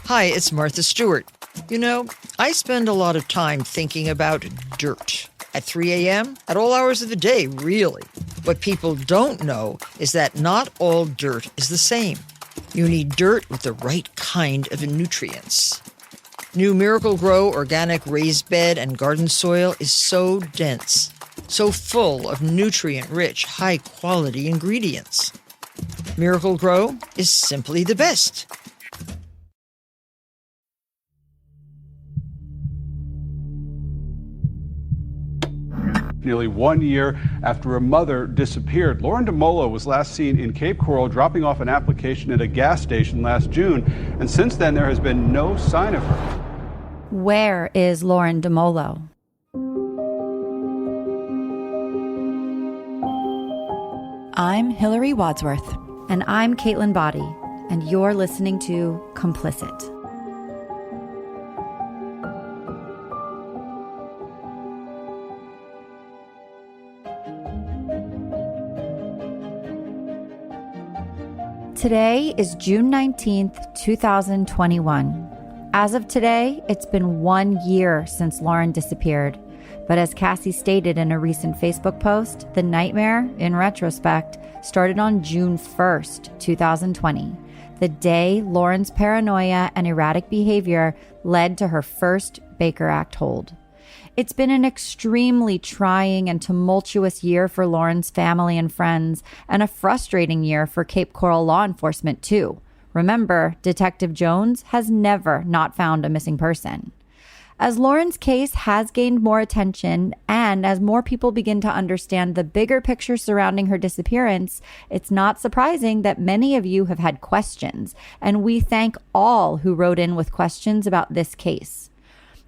Hi, it's Martha Stewart. You know, I spend a lot of time thinking about dirt. At 3 a.m., at all hours of the day, really. What people don't know is that not all dirt is the same. You need dirt with the right kind of nutrients. New Miracle Grow organic raised bed and garden soil is so dense, so full of nutrient-rich, high-quality ingredients. Miracle Grow is simply the best. Nearly 1 year after her mother disappeared, Lauren Dumolo was last seen in Cape Coral dropping off an application at a gas station last June, and since then there has been no sign of her. Where is Lauren Dumolo? I'm Hillary Wadsworth. And I'm Caitlin Boddy, and you're listening to Complicit. Today is June 19th, 2021. As of today, it's been 1 year since Lauren disappeared. But as Cassie stated in a recent Facebook post, the nightmare, in retrospect, started on June 1st, 2020, the day Lauren's paranoia and erratic behavior led to her first Baker Act hold. It's been an extremely trying and tumultuous year for Lauren's family and friends, and a frustrating year for Cape Coral law enforcement, too. Remember, Detective Jones has never not found a missing person. As Lauren's case has gained more attention, and as more people begin to understand the bigger picture surrounding her disappearance, it's not surprising that many of you have had questions, and we thank all who wrote in with questions about this case.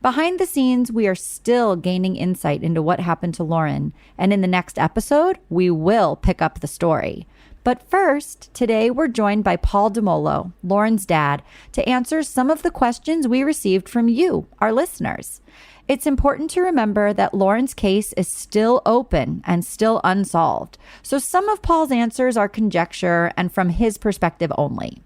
Behind the scenes, we are still gaining insight into what happened to Lauren, and in the next episode, we will pick up the story. But first, today we're joined by Paul Dumolo, Lauren's dad, to answer some of the questions we received from you, our listeners. It's important to remember that Lauren's case is still open and still unsolved, so some of Paul's answers are conjecture and from his perspective only.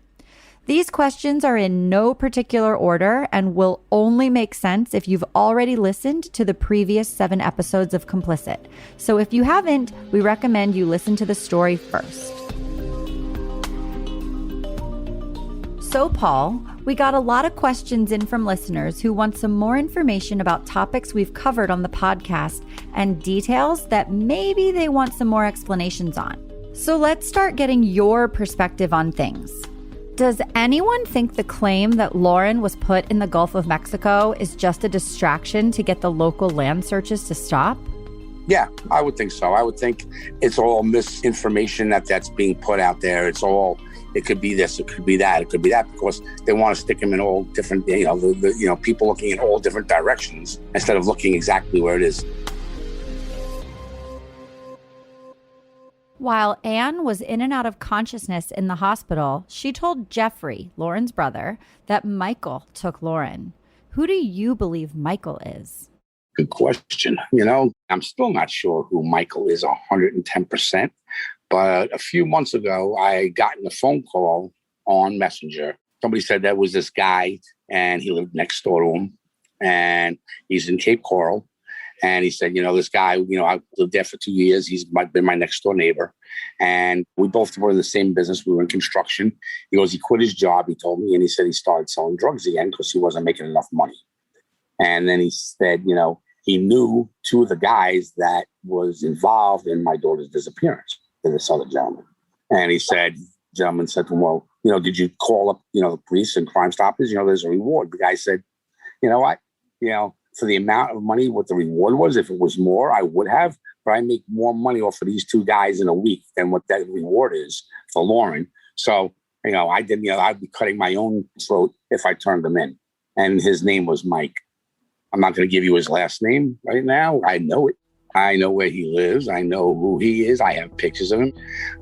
These questions are in no particular order and will only make sense if you've already listened to the previous 7 episodes of Complicit. So if you haven't, we recommend you listen to the story first. So, Paul, we got a lot of questions in from listeners who want some more information about topics we've covered on the podcast and details that maybe they want some more explanations on. So let's start getting your perspective on things. Does anyone think the claim that Lauren was put in the Gulf of Mexico is just a distraction to get the local land searches to stop? Yeah, I would think so. I would think it's all misinformation that's being put out there. It could be this, it could be that, it could be that, because they want to stick them in all different, people looking in all different directions instead of looking exactly where it is. While Anne was in and out of consciousness in the hospital, she told Jeffrey, Lauren's brother, that Michael took Lauren. Who do you believe Michael is? Good question. I'm still not sure who Michael is 110%. But a few months ago, I got a phone call on Messenger. Somebody said there was this guy, and he lived next door to him, and he's in Cape Coral. And he said, this guy, I lived there for 2 years. He's been my next door neighbor. And we both were in the same business. We were in construction. He goes, he quit his job, he told me, and he said he started selling drugs again because he wasn't making enough money. And then he said, he knew 2 of the guys that was involved in my daughter's disappearance. To this other gentleman. And he said, gentleman said to him, well, did you call up, the police and Crime Stoppers? There's a reward. The guy said, you know what? For the amount of money, what the reward was, if it was more, I would have, but I make more money off of these 2 guys in a week than what that reward is for Lauren. So, I'd be cutting my own throat if I turned him in. And his name was Mike. I'm not going to give you his last name right now. I know it. I know where he lives. I know who he is. I have pictures of him.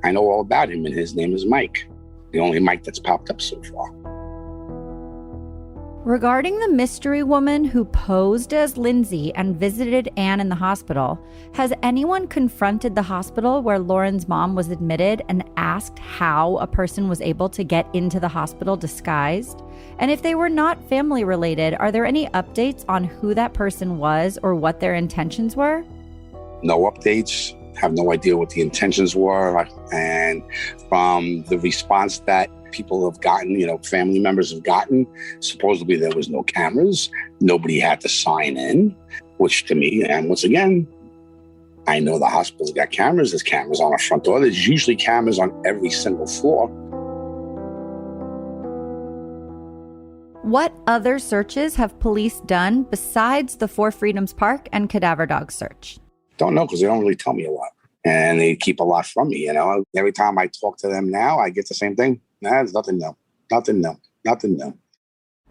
I know all about him, and his name is Mike. The only Mike that's popped up so far. Regarding the mystery woman who posed as Lindsay and visited Anne in the hospital, has anyone confronted the hospital where Lauren's mom was admitted and asked how a person was able to get into the hospital disguised? And if they were not family related, are there any updates on who that person was or what their intentions were? No updates. Have no idea what the intentions were. And from the response that people have gotten, family members have gotten, supposedly there was no cameras. Nobody had to sign in, which to me, and once again, I know the hospital's got cameras. There's cameras on the front door. There's usually cameras on every single floor. What other searches have police done besides the Four Freedoms Park and cadaver dog search? Don't know, because they don't really tell me a lot. And they keep a lot from me, Every time I talk to them now, I get the same thing. There's nothing new. Nothing new.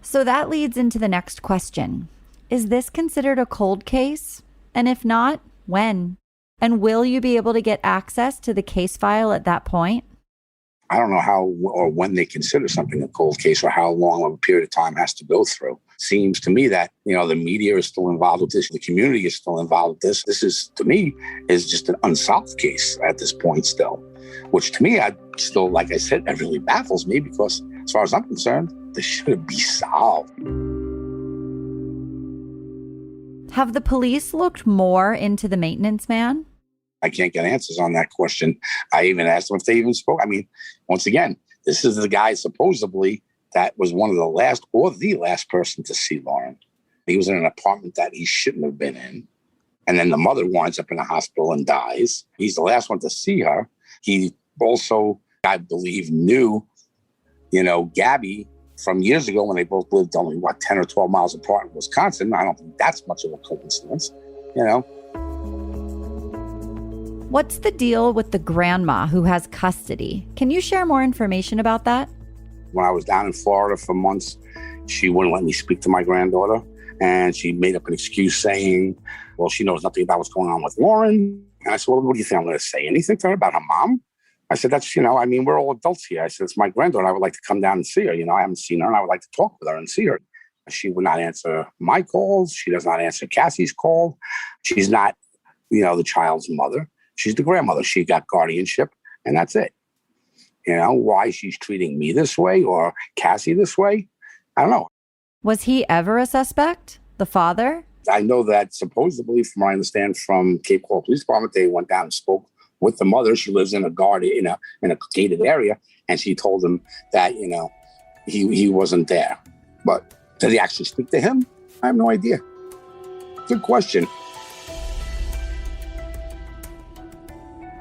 So that leads into the next question. Is this considered a cold case? And if not, when? And will you be able to get access to the case file at that point? I don't know how or when they consider something a cold case or how long of a period of time has to go through. Seems to me that, the media is still involved with this. The community is still involved with this. This is, to me, is just an unsolved case at this point still, which to me, like I said, that really baffles me because as far as I'm concerned, this should be solved. Have the police looked more into the maintenance man? I can't get answers on that question. I even asked them if they even spoke. Once again, this is the guy supposedly that was one of the last or the last person to see Lauren. He was in an apartment that he shouldn't have been in. And then the mother winds up in the hospital and dies. He's the last one to see her. He also, I believe, knew, Gabby from years ago when they both lived only, 10 or 12 miles apart in Wisconsin. I don't think that's much of a coincidence, What's the deal with the grandma who has custody? Can you share more information about that? When I was down in Florida for months, she wouldn't let me speak to my granddaughter. And she made up an excuse saying, well, she knows nothing about what's going on with Lauren. And I said, well, what do you think? I'm going to say anything to her about her mom? I said, that's, we're all adults here. I said, it's my granddaughter. I would like to come down and see her. I haven't seen her and I would like to talk with her and see her. She would not answer my calls. She does not answer Cassie's call. She's not, the child's mother. She's the grandmother. She got guardianship and that's it. Why she's treating me this way or Cassie this way, I don't know. Was he ever a suspect, the father? I know that supposedly, from what I understand from Cape Coral Police Department, they went down and spoke with the mother. She lives in a in a gated area, and she told him that he wasn't there. But did he actually speak to him? I have no idea. Good question.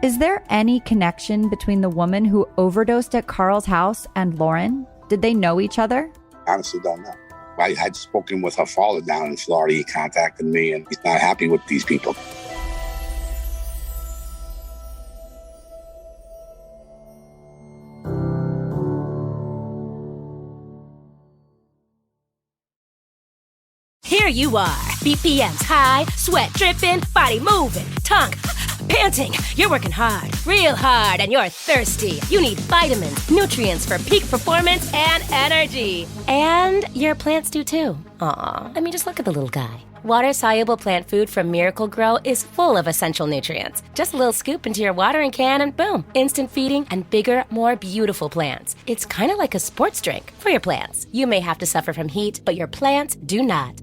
Is there any connection between the woman who overdosed at Carl's house and Lauren? Did they know each other? Honestly, don't know. I had spoken with her father down in Florida. He contacted me, and he's not happy with these people. Here you are, BPMs high, sweat dripping, body moving, tongue panting. You're working hard, real hard, and you're thirsty. You need vitamins, nutrients for peak performance and energy. And your plants do too. Aw, just look at the little guy. Water-soluble plant food from Miracle Grow is full of essential nutrients. Just a little scoop into your watering can and boom, instant feeding and bigger, more beautiful plants. It's kind of like a sports drink for your plants. You may have to suffer from heat, but your plants do not.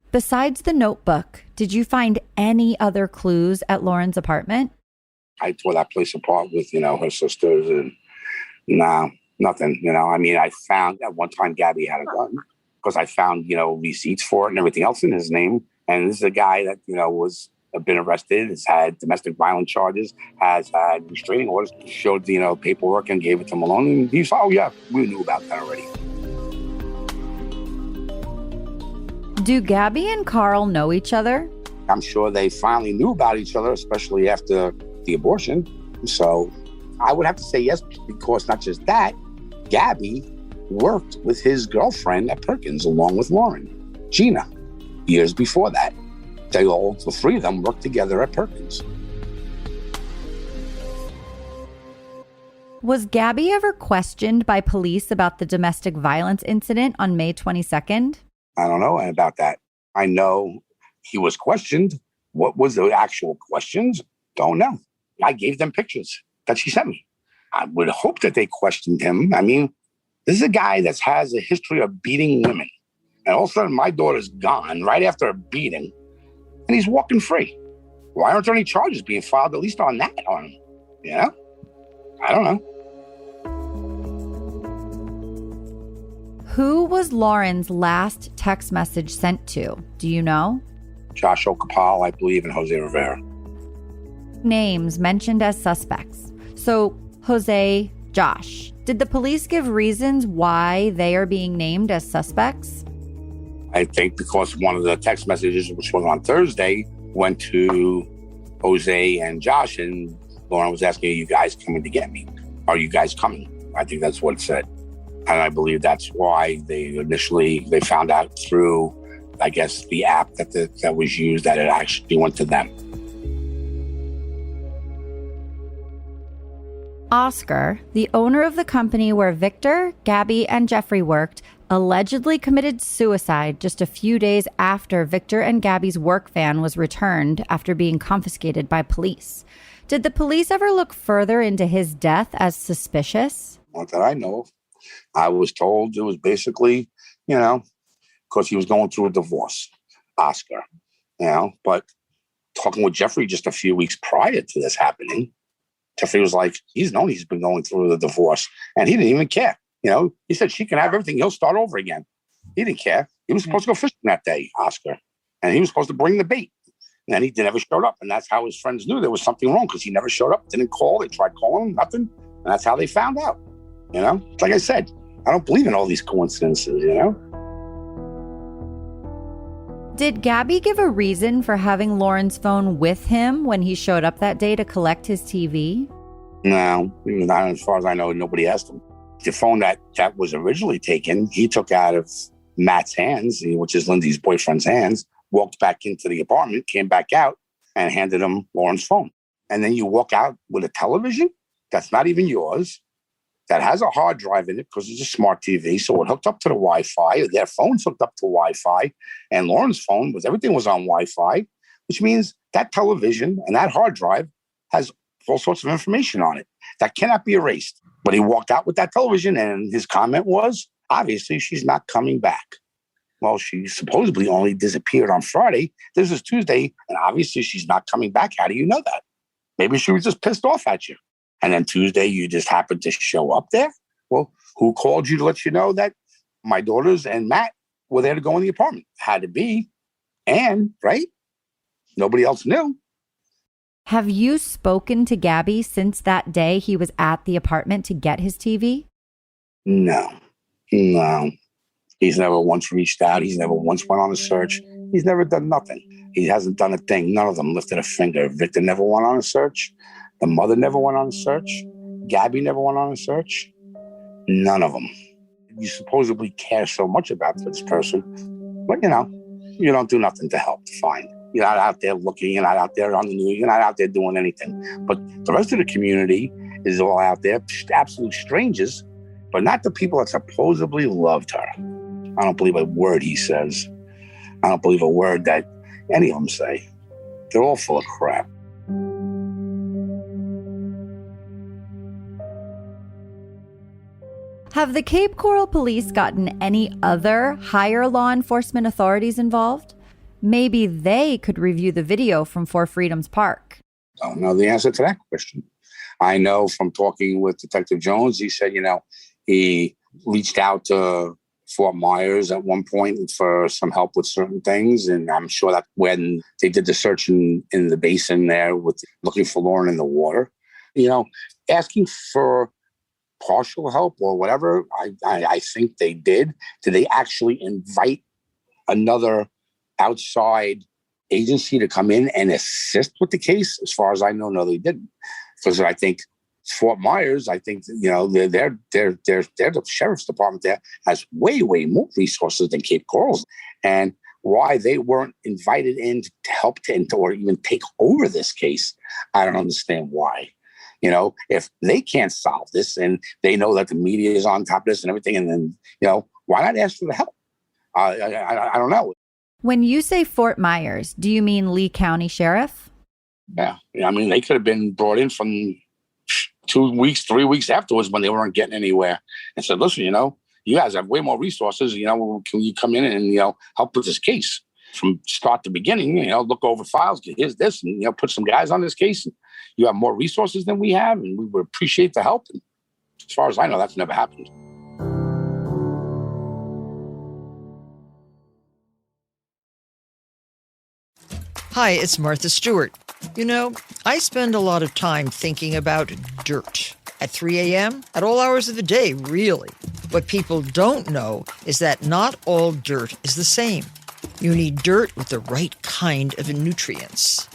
Besides the notebook, did you find any other clues at Lauren's apartment? I tore that place apart with, her sisters and nothing. I found at one time Gabby had a gun because I found, receipts for it and everything else in his name. And this is a guy that, was been arrested, has had domestic violence charges, has had restraining orders, showed the, paperwork and gave it to Malone. And he said, oh, yeah, we knew about that already. Do Gabby and Carl know each other? I'm sure they finally knew about each other, especially after the abortion. So I would have to say yes, because not just that, Gabby worked with his girlfriend at Perkins along with Lauren, Gina, years before that. The three of them worked together at Perkins. Was Gabby ever questioned by police about the domestic violence incident on May 22nd? I don't know about that. I know he was questioned. What was the actual questions? Don't know. I gave them pictures that she sent me. I would hope that they questioned him. I mean, this is a guy that has a history of beating women. And all of a sudden, my daughter's gone right after a beating, and he's walking free. Why aren't there any charges being filed, at least on that, on him? You know? I don't know. Who was Lauren's last text message sent to? Do you know? Josh Okapal, I believe, and Jose Rivera. Names mentioned as suspects. So, Jose, Josh. Did the police give reasons why they are being named as suspects? I think because one of the text messages, which was on Thursday, went to Jose and Josh, and Lauren was asking, are you guys coming to get me? Are you guys coming? I think that's what it said. And I believe that's why they found out through, I guess, the app that was used, that it actually went to them. Oscar, the owner of the company where Victor, Gabby, and Jeffrey worked, allegedly committed suicide just a few days after Victor and Gabby's work van was returned after being confiscated by police. Did the police ever look further into his death as suspicious? Not that I know of. I was told it was basically, because he was going through a divorce, Oscar, but talking with Jeffrey just a few weeks prior to this happening, Jeffrey was like, he's been going through the divorce, and he didn't even care. He said she can have everything. He'll start over again. He didn't care. He was supposed to go fishing that day, Oscar, and he was supposed to bring the bait. And then he never showed up, and that's how his friends knew there was something wrong, because he never showed up, didn't call. They tried calling him, nothing, and that's how they found out. Like I said, I don't believe in all these coincidences. Did Gabby give a reason for having Lauren's phone with him when he showed up that day to collect his TV? No, not as far as I know. Nobody asked him. The phone that was originally taken, he took out of Matt's hands, which is Lindsay's boyfriend's hands, walked back into the apartment, came back out, and handed him Lauren's phone. And then you walk out with a television that's not even yours, that has a hard drive in it because it's a smart TV, so it hooked up to the Wi-Fi. Their phone's hooked up to Wi-Fi, and Lauren's phone everything was on Wi-Fi, which means that television and that hard drive has all sorts of information on it that cannot be erased. But he walked out with that television, and his comment was, obviously, she's not coming back. Well, she supposedly only disappeared on Friday. This is Tuesday, and obviously she's not coming back. How do you know that? Maybe she was just pissed off at you. And then Tuesday, you just happened to show up there? Well, who called you to let you know that my daughters and Matt were there to go in the apartment? Had to be. And, right? Nobody else knew. Have you spoken to Gabby since that day he was at the apartment to get his TV? No. He's never once reached out. He's never once went on a search. He's never done nothing. He hasn't done a thing. None of them lifted a finger. Victor never went on a search. The mother never went on a search. Gabby never went on a search. None of them. You supposedly care so much about this person, but you don't do nothing to help to find. You're not out there looking. You're not out there on the news. You're not out there doing anything. But the rest of the community is all out there, absolute strangers, but not the people that supposedly loved her. I don't believe a word he says. I don't believe a word that any of them say. They're all full of crap. Have the Cape Coral Police gotten any other higher law enforcement authorities involved? Maybe they could review the video from Four Freedoms Park. I don't know the answer to that question. I know from talking with Detective Jones, he said, he reached out to Fort Myers at one point for some help with certain things. And I'm sure that when they did the search in the basin there with looking for Lauren in the water, asking for partial help or whatever, I think they did. Did they actually invite another outside agency to come in and assist with the case? As far as I know, no, they didn't. Because I think Fort Myers, I think, the sheriff's department there has way more resources than Cape Coral's. And why they weren't invited in to help or even take over this case. I don't understand why. If they can't solve this and they know that the media is on top of this and everything, and then, why not ask for the help? I don't know. When you say Fort Myers, do you mean Lee County Sheriff? Yeah. I mean, they could have been brought in from 2 weeks, 3 weeks afterwards when they weren't getting anywhere and said, listen, you guys have way more resources. Can you come in and, help with this case from start to beginning? Look over files, here's this, and, put some guys on this case. And you have more resources than we have, and we would appreciate the help. And as far as I know, that's never happened. Hi, it's Martha Stewart. I spend a lot of time thinking about dirt. At 3 a.m., at all hours of the day, really. What people don't know is that not all dirt is the same. You need dirt with the right kind of nutrients.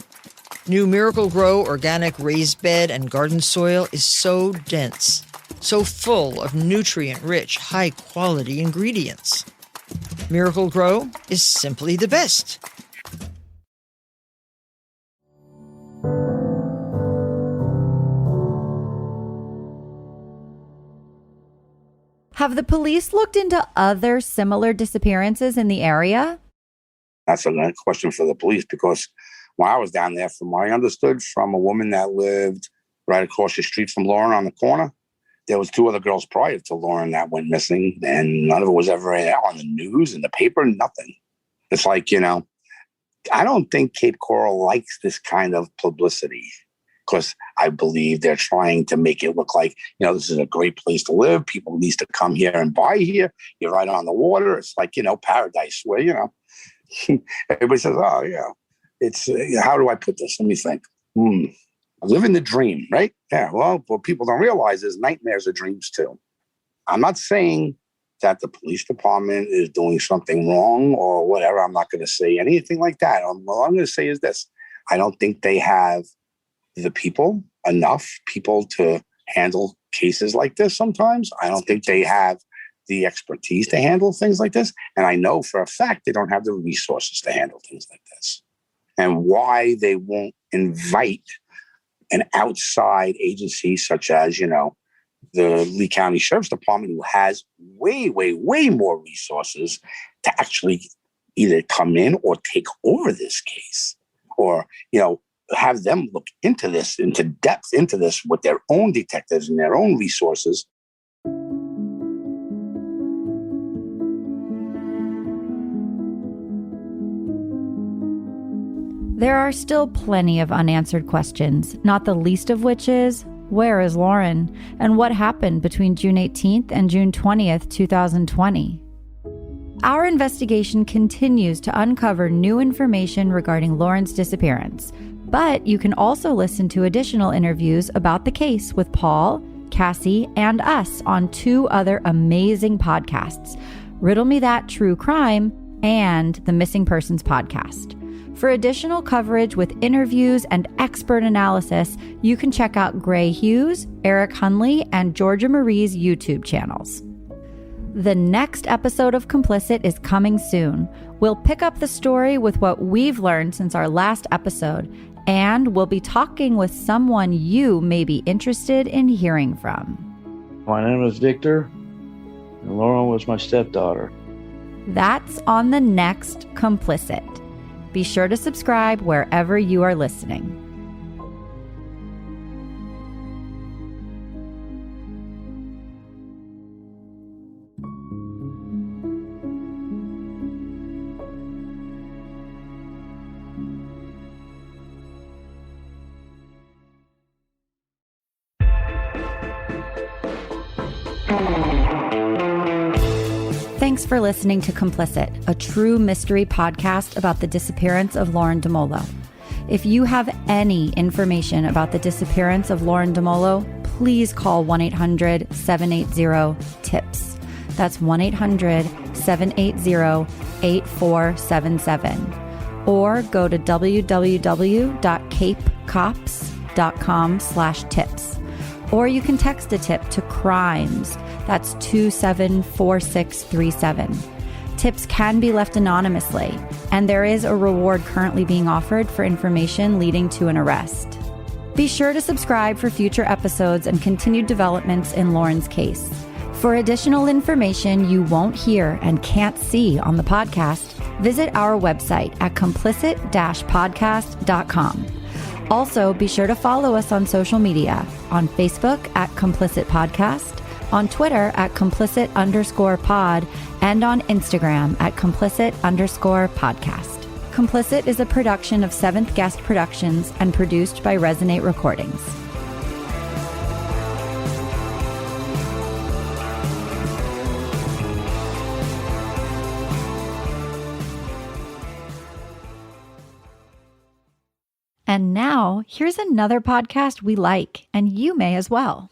New Miracle Grow organic raised bed and garden soil is so dense, so full of nutrient-rich, high-quality ingredients. Miracle Grow is simply the best. Have the police looked into other similar disappearances in the area? That's a good question for the police, because when I was down there, from what I understood from a woman that lived right across the street from Lauren on the corner, there was 2 other girls prior to Lauren that went missing, and none of it was ever on the news, in the paper, nothing. It's like, I don't think Cape Coral likes this kind of publicity, because I believe they're trying to make it look like, this is a great place to live. People need to come here and buy here. You're right on the water. It's like, paradise where, everybody says, oh, yeah. It's, how do I put this? Let me think. Living the dream, right? Yeah, well, what people don't realize is nightmares are dreams too. I'm not saying that the police department is doing something wrong or whatever. I'm not going to say anything like that. All I'm going to say is this. I don't think they have enough people to handle cases like this sometimes. I don't think they have the expertise to handle things like this. And I know for a fact they don't have the resources to handle things like this. And why they won't invite an outside agency such as, the Lee County Sheriff's Department, who has way, way, way more resources to actually either come in or take over this case, or, have them look into this, into depth into this with their own detectives and their own resources. There are still plenty of unanswered questions, not the least of which is, where is Lauren? And what happened between June 18th and June 20th, 2020? Our investigation continues to uncover new information regarding Lauren's disappearance, but you can also listen to additional interviews about the case with Paul, Cassie, and us on 2 other amazing podcasts, Riddle Me That True Crime and the Missing Persons podcast. For additional coverage with interviews and expert analysis, you can check out Gray Hughes, Eric Hunley, and Georgia Marie's YouTube channels. The next episode of Complicit is coming soon. We'll pick up the story with what we've learned since our last episode, and we'll be talking with someone you may be interested in hearing from. My name is Victor, and Lauren was my stepdaughter. That's on the next Complicit. Be sure to subscribe wherever you are listening. Thanks for listening to Complicit, a true mystery podcast about the disappearance of Lauren Dumolo. If you have any information about the disappearance of Lauren Dumolo, please call 1-800-780-TIPS. That's 1-800-780-8477. Or go to www.capecops.com/tips. Or you can text a tip to CRIMES. That's 274637. Tips can be left anonymously, and there is a reward currently being offered for information leading to an arrest. Be sure to subscribe for future episodes and continued developments in Lauren's case. For additional information you won't hear and can't see on the podcast, visit our website at complicit-podcast.com. Also, be sure to follow us on social media, on Facebook at Complicit Podcast, on Twitter at complicit_pod, and on Instagram at complicit_podcast. Complicit is a production of Seventh Guest Productions and produced by Resonate Recordings. And now, here's another podcast we like, and you may as well.